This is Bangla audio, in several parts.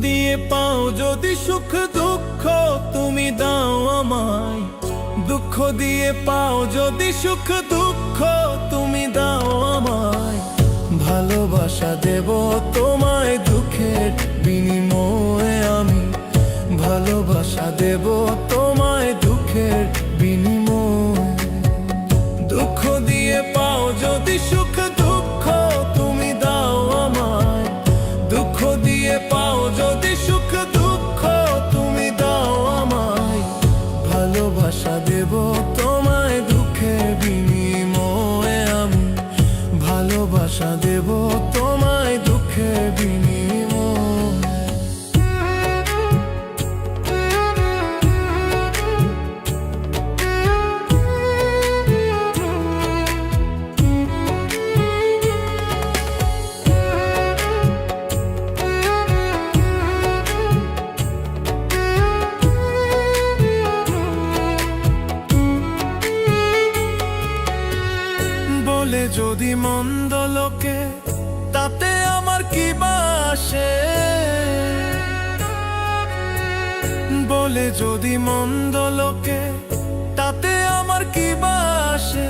দিয়ে পাও যদি সুখ দুঃখ তুমি দাও আমায়, দুঃখ দিয়ে পাও যদি সুখ দুঃখ তুমি দাও আমায়। ভালোবাসা দেব তোমায় দুঃখের বিনিময়ে আমি, ভালোবাসা দেব তোমায় দুঃখের বিনিময়ে। দুঃখ দিয়ে পাও যদি সুখ দুঃখ তুমি দাও আমায়, দুঃখ দিয়ে পাও যদি সুখ দুঃখ তুমি দাও আমায়। ভালোবাসা দেব তোমায় দুঃখের বিনিময়ে আমি, ভালোবাসা দেব তোমায় দুঃখের বিনিময়ে। বলে যদি মন্দ লোকে তাতে আমার কি বাসে, বলে যদি মন্দ লোকে তাতে আমার কি বাসে।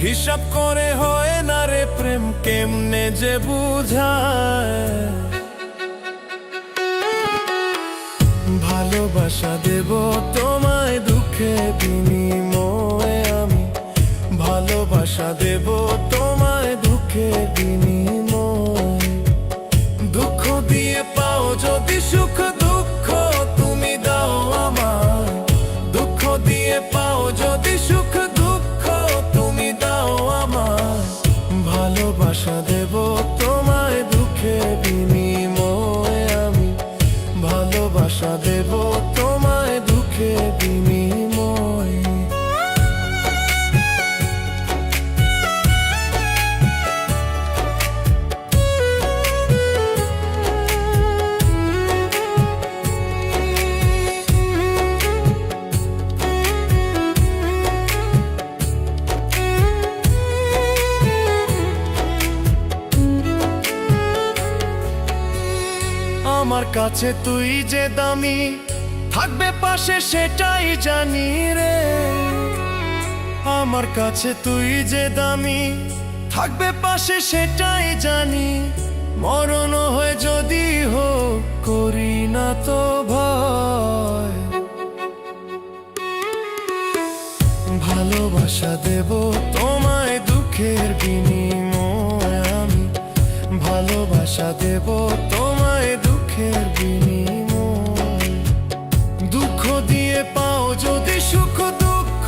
হিসাব করে হয় না রে প্রেম কেমনে যে বুঝায়। ভালোবাসা দেব তোমায় দুঃখের বিনিময়ে আমি, ভালোবাসা দেব তোমায় দুঃখের বিনিময়ে। দুঃখ দিয়ে পাও যদি সুখ দুঃখ তুমি দাও আমায়, দুঃখ দিয়ে পাও যদি সুখ দুঃখ তুমি দাও আমায়। ভালোবাসা দেব তোমায় দুঃখের বিনিময়ে আমি, ভালোবাসা দেব তোমায় দুঃখের বিনিময়ে। আমার কাছে তুই যে দামি, থাকবে পাশে সেটাই জানি রে। আমার কাছে তুই যে দামি, থাকবে পাশে সেটাই জানি। মরণ হয়ে যদি হোক করি না তো ভয়। ভালোবাসা দেব তোমায় দুঃখের বিনিময়ে আমি, ভালোবাসা দেব তোমায় দুঃখের বিনিময়ে। দুঃখ দিয়ে পাও যদি সুখ দুঃখ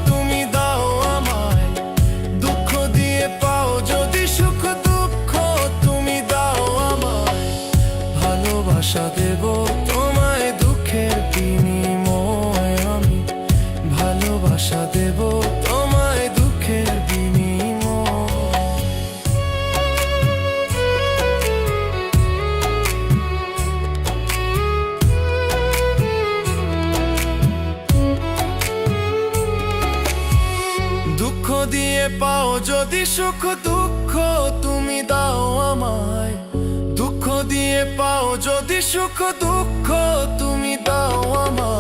তুমি দাও আমায়, দুঃখ দিয়ে পাও যদি সুখ দুঃখ তুমি দাও আমায়। ভালোবাসা দেব তোমায় দুঃখের বিনিময়ে আমি, ভালোবাসা দেব তোমায় দুঃখের বিনিময়ে। দুঃখ দিয়ে পাও যদি সুখ দুঃখ তুমি দাও আমায়, দুঃখ দিয়ে পাও যদি সুখ দুঃখ তুমি দাও আমায়।